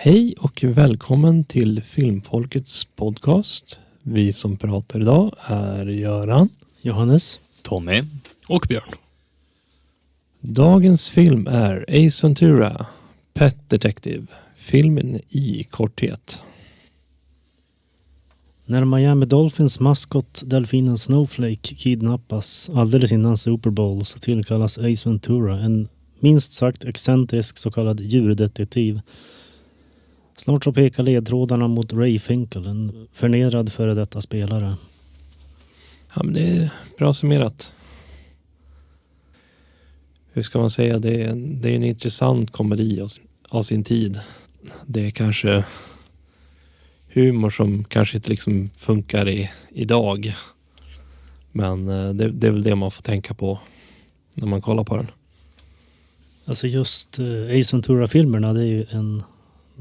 Hej och välkommen till Filmfolkets podcast. Vi som pratar idag är Göran, Johannes, Tommy och Björn. Dagens film är Ace Ventura, Pet Detective. Filmen i korthet. När Miami Dolphins maskot delfinen Snowflake kidnappas alldeles innan Super Bowl så tillkallas Ace Ventura, en minst sagt excentrisk så kallad djurdetektiv. Snart så pekar ledtrådarna mot Ray Finkel, en förnedrad före detta spelare. Ja, men det är bra summerat. Hur ska man säga? Det är en intressant komedi av sin tid. Det är kanske humor som kanske inte liksom funkar idag. Men det är väl det man får tänka på när man kollar på den. Alltså just Ace Ventura-filmerna, det är ju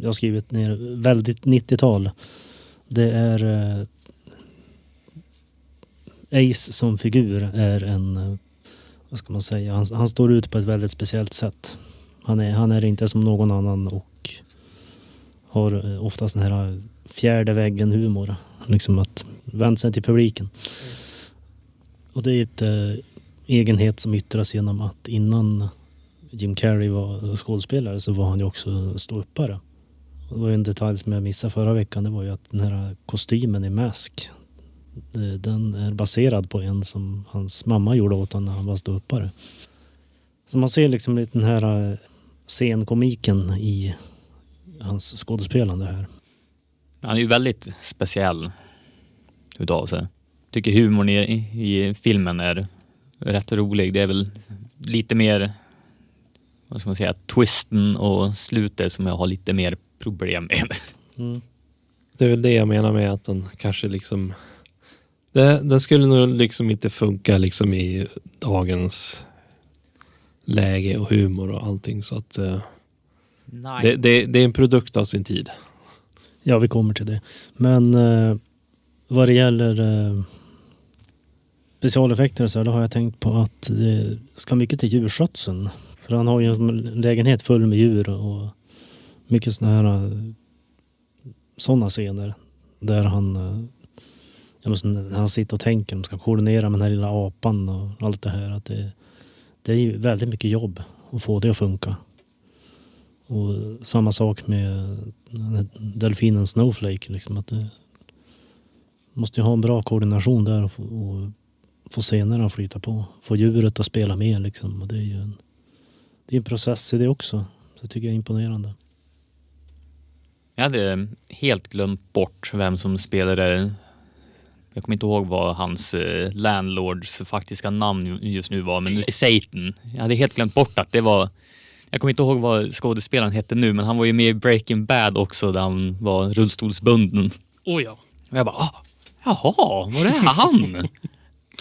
jag har skrivit ner väldigt 90-tal. Det är Ace som figur är en, vad ska man säga, han står ut på ett väldigt speciellt sätt. Han är inte som någon annan och har oftast den här fjärde väggen humor. Liksom att vända sig till publiken. Och det är ett egenhet som yttras genom att innan Jim Carrey var skådespelare så var han ju också ståuppare. Det var ju en detalj som jag missade förra veckan. Det var ju att den här kostymen i Mask, den är baserad på en som hans mamma gjorde åt honom när han var ståuppare. Så man ser liksom lite den här scenkomiken i hans skådespelande här. Han är ju väldigt speciell utav sig. Tycker humorn i filmen är rätt rolig. Det är väl lite mer, vad ska man säga, twisten och slutet som jag har lite mer problem med. Mm. Det är väl det jag menar med att den kanske liksom... Den skulle nog liksom inte funka liksom i dagens läge och humor och allting. Så att Nej. det är en produkt av sin tid. Ja, vi kommer till det. Men vad det gäller specialeffekter så här, då har jag tänkt på att det ska mycket till djurskötseln. För han har ju en lägenhet full med djur och mycket sådana scener där han sitter och tänker de ska koordinera med den här lilla apan och allt det här. Att det är ju väldigt mycket jobb att få det att funka. Och samma sak med delfinen Snowflake. Liksom, att det måste ju ha en bra koordination där och få scenerna att flyta på. Få djuret att spela med. Liksom. Och det är ju en process i det också. Så det tycker jag är imponerande. Jag hade helt glömt bort vem som spelade. Jag kommer inte ihåg vad hans landlords faktiska namn just nu var. Men Satan. Jag hade helt glömt bort att det var... Jag kommer inte ihåg vad skådespelaren hette nu, men han var ju med i Breaking Bad också där han var rullstolsbunden. Oh ja. Och jag bara, jaha, var det han?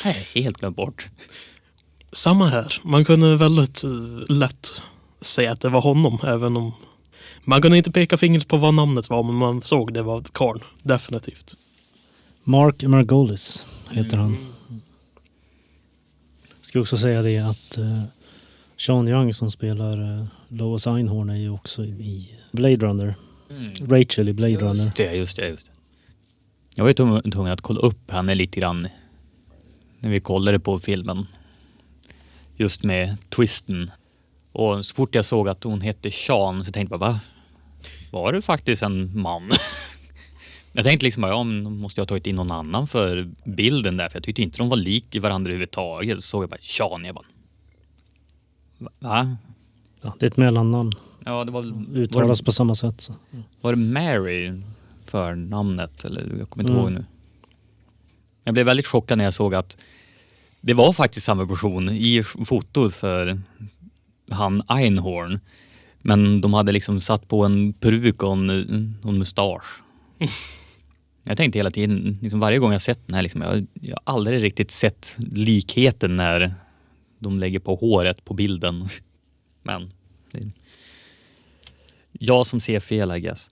Nej, helt glömt bort. Samma här. Man kunde väldigt lätt säga att det var honom, även om man kunde inte peka fingret på vad namnet var, men man såg det var Karn, definitivt. Mark Margolis heter han. Ska också säga det att Sean Young som spelar Lois Einhorn är ju också i Blade Runner. Rachel i Blade Runner. Just det. Jag var ju tvungen att kolla upp henne lite grann när vi kollade på filmen. Just med twisten. Och så fort jag såg att hon hette Sean så tänkte jag bara, va? Var det faktiskt en man? Jag tänkte liksom bara, måste jag ha tagit in någon annan för bilden där? För jag tyckte inte de var lika varandra överhuvudtaget. Så såg jag bara Sean, jag bara, va? Ja, det är ett mellannamn. Ja, det var uttalas på samma sätt. Så. Var det Mary för namnet? Eller jag kommer inte ihåg nu. Jag blev väldigt chockad när jag såg att det var faktiskt samma person i fotot för han Einhorn. Men de hade liksom satt på en peruk och en mustasch. Jag tänkte hela tiden, liksom varje gång jag sett den här, liksom, jag har aldrig riktigt sett likheten när de lägger på håret på bilden. Men jag som ser fel, I guess.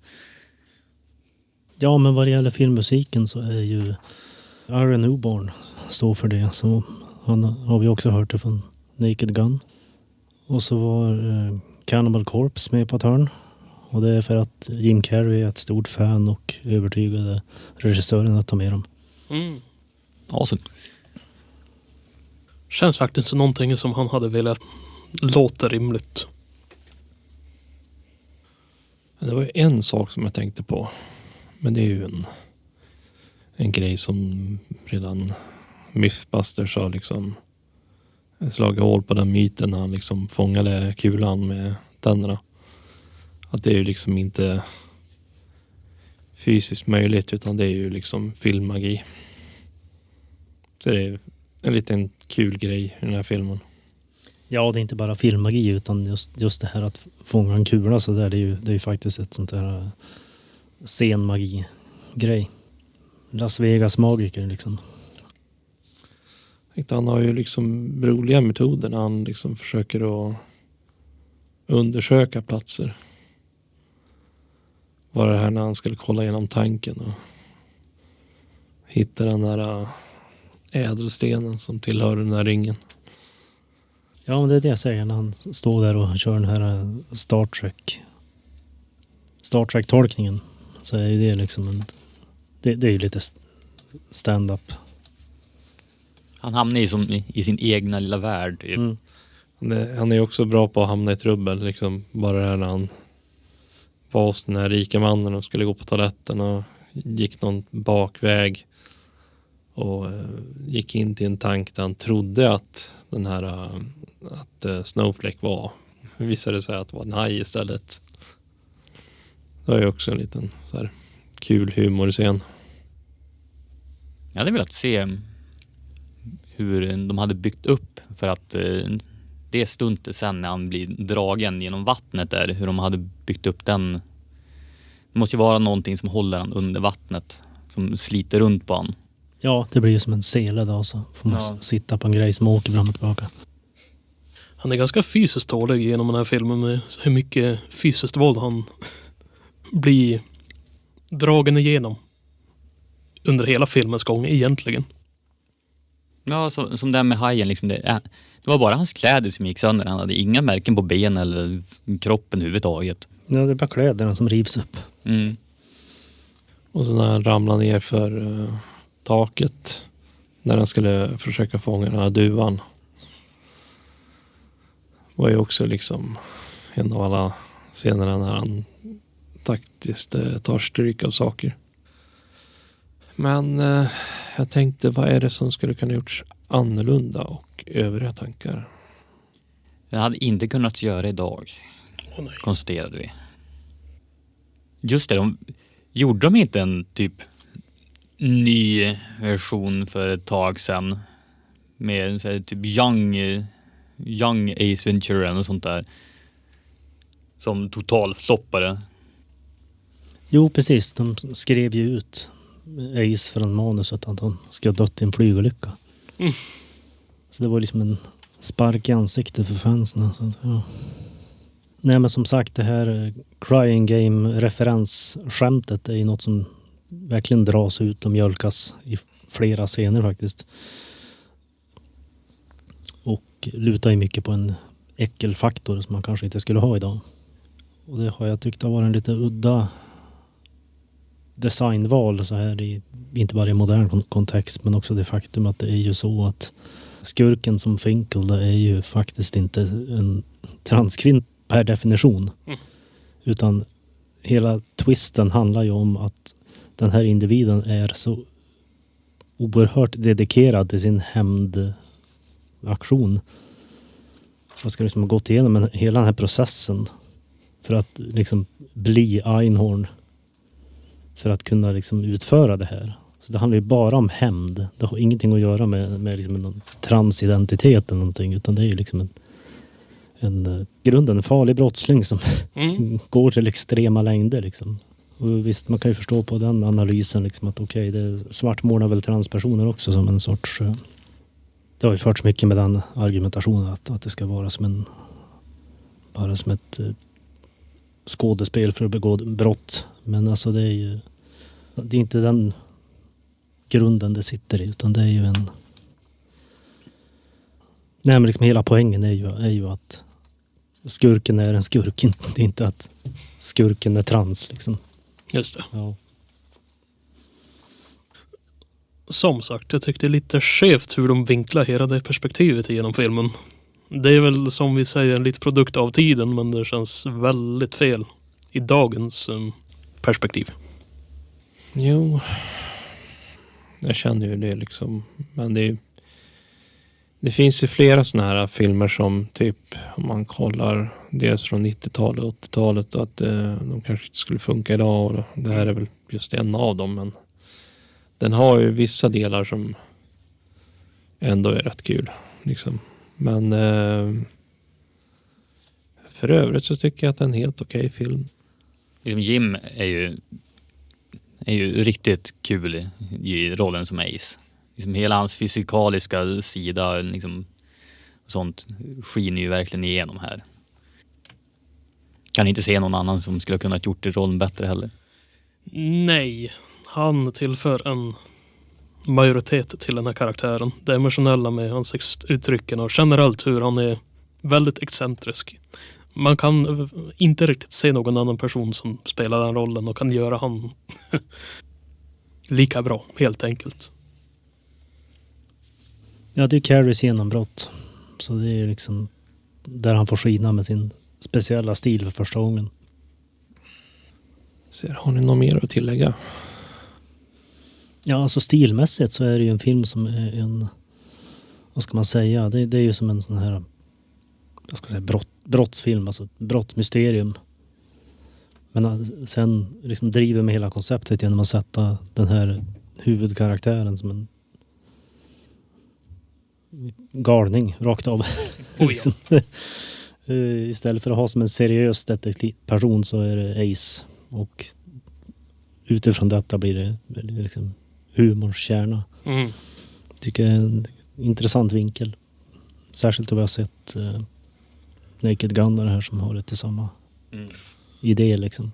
Ja, men vad det gäller filmmusiken så är ju Aaron Newborn står för det. Så han har vi också hört det från Naked Gun. Och så var Cannibal Corpse med på ett hörn. Och det är för att Jim Carrey är ett stort fan och övertygade regissören att ta med dem. Mm. Awesome. Känns faktiskt som någonting som han hade velat låta rimligt. Det var ju en sak som jag tänkte på. Men det är ju en grej som redan Mythbusters har liksom slagit hål på den myten när han liksom fångade kulan med tänderna. Att det är ju liksom inte fysiskt möjligt utan det är ju liksom filmmagi. Så det är en liten kul grej i den här filmen. Ja, det är inte bara filmmagi utan just det här att fånga en kula så där, det är ju faktiskt ett sånt där scenmagi-grej. Las Vegas-magiker liksom. Han har ju liksom roliga metoder när han liksom försöker att undersöka platser. Var det här när han skulle kolla igenom tanken och hitta den där ädelstenen som tillhör den där ringen. Ja, men det är det jag säger när han står där och kör den här Star Trek-tolkningen. Så är ju det liksom det är ju lite stand-up. Han hamnar i sin egna lilla värld. Typ. Mm. Han är också bra på att hamna i trubbel. Liksom bara det här när han var hos den här rika mannen och skulle gå på toaletten och gick någon bakväg och gick in till en tank där han trodde att den här att Snowflake var. Det visade sig att det var en haj istället. Det var ju också en liten så här kul humorscen. Jag hade velat se hur de hade byggt upp för att det stuntet sen när han blir dragen genom vattnet där, hur de hade byggt upp den. Det måste ju vara någonting som håller han under vattnet, som sliter runt på han. Ja, det blir ju som en sele då, så får man sitta på en grej som åker fram och tillbaka. Han är ganska fysiskt dålig genom den här filmen med hur mycket fysiskt våld han blir dragen igenom under hela filmens gång egentligen. Ja, som det med hajen liksom, det var bara hans kläder som gick sönder. Han hade inga märken på ben eller kroppen överhuvudtaget. Ja, det är bara kläderna som rivs upp. Mm. Och så när han ramlade ner för taket när han skulle försöka fånga den här duvan. Var ju också liksom en av alla scener när han faktiskt tar stryk av saker. Men jag tänkte, vad är det som skulle kunna gjorts annorlunda och övriga tankar? Det hade inte kunnat göra idag, konstaterade vi. Just det, gjorde de inte en typ ny version för ett tag sedan med en så här, typ young Ace Ventura och sånt där som totalfloppade? Jo, precis. De skrev ju ut Ace från manuset att han ska ha dött i en flygolycka. Mm. Så det var liksom en spark i ansiktet för fansen. Så, ja. Nej, men som sagt, det här Crying Game-referensskämtet är ju något som verkligen dras ut och mjölkas i flera scener faktiskt. Och lutar ju mycket på en äckelfaktor som man kanske inte skulle ha idag. Och det har jag tyckt har varit en lite udda designval så här inte bara i modern kontext men också det faktum att det är ju så att skurken som Finkel är ju faktiskt inte en transkvinn per definition. Utan hela twisten handlar ju om att den här individen är så oerhört dedikerad till sin hämndaktion. Man ska liksom ha gått igenom hela den här processen för att liksom bli Einhorn, för att kunna liksom utföra det här. Så det handlar ju bara om hämnd. Det har ingenting att göra med liksom någon transidentitet eller någonting, utan det är ju liksom en grunden farlig brottsling som går till extrema längder liksom. Och visst, man kan ju förstå på den analysen liksom att okej, det svartmålar väl transpersoner också som en sorts... Det har ju förts mycket med den argumentationen att det ska vara som ett skådespel för att begå brott. Men alltså det är inte den grunden det sitter i, utan det är ju en... Nej, men liksom hela poängen är ju att skurken är en skurk. Det är inte att skurken är trans liksom. Just det. Ja. Som sagt, jag tyckte det är lite skevt hur de vinklar hela det perspektivet genom filmen. Det är väl som vi säger en liten produkt av tiden, men det känns väldigt fel i dagens perspektiv. Jo, jag känner ju det liksom. Men det finns ju flera sådana här filmer som typ, om man kollar dels från 90-talet och 80-talet, att de kanske inte skulle funka idag. Och det här är väl just en av dem, men den har ju vissa delar som ändå är rätt kul. Liksom. Men för övrigt så tycker jag att det är en helt okej film. Liksom Jim är ju riktigt kul i rollen som Ace. Liksom hela hans fysikaliska sida liksom, sånt skiner ju verkligen igenom här. Kan inte se någon annan som skulle kunna gjort rollen bättre heller. Nej, han tillför en majoritet till den här karaktären. Det emotionella med ansiktsuttrycken och generellt hur han är väldigt excentrisk. Man kan inte riktigt se någon annan person som spelar den rollen och kan göra han lika bra, helt enkelt. Ja, det är Carries genombrott. Så det är liksom där han får skina med sin speciella stil för första gången. Så har ni något mer att tillägga? Ja, alltså stilmässigt så är det ju en film som är en, vad ska man säga, det är ju som en sån här, jag ska säga brottsfilm, alltså brottmysterium. Men sen liksom driver med hela konceptet genom att sätta den här huvudkaraktären som en galning rakt av. Liksom. Istället för att ha som en seriös detektivperson så är det Ace, och utifrån detta blir det liksom humors kärna. Tycker jag är en intressant vinkel. Särskilt då vi har sett Naked Gun här som har det till samma idé liksom.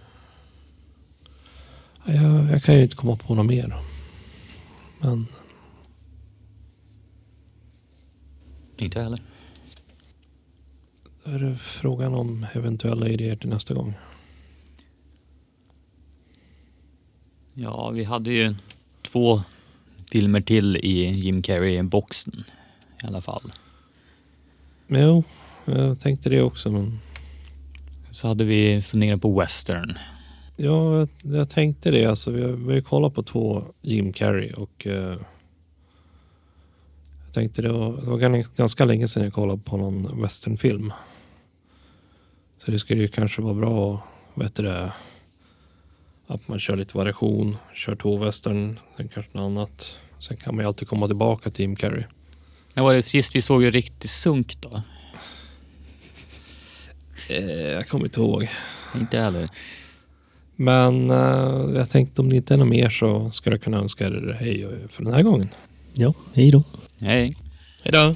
Jag kan ju inte komma på något mer. Men Inte heller. då är det frågan om eventuella idéer till nästa gång. Ja, vi hade ju 2 filmer till i Jim Carrey-boxen i alla fall. Jo, jag tänkte det också. Men Så hade vi funderat på western. ja, jag tänkte det. Alltså, vi har ju kollat på 2 Jim Carrey och jag tänkte det var ganska länge sedan jag kollade på någon westernfilm. Så det skulle ju kanske vara bra, vet du det, att man kör lite variation, kör 2 western, sen kanske något annat. Sen kan man ju alltid komma tillbaka till Jim Carrey. Ja, var det sist vi såg ju riktigt sunk då? Jag kommer inte ihåg. Inte heller. Men jag tänkte om det inte är något mer så ska jag kunna önska er hej för den här gången. Ja, hej då. Hej. Hejdå!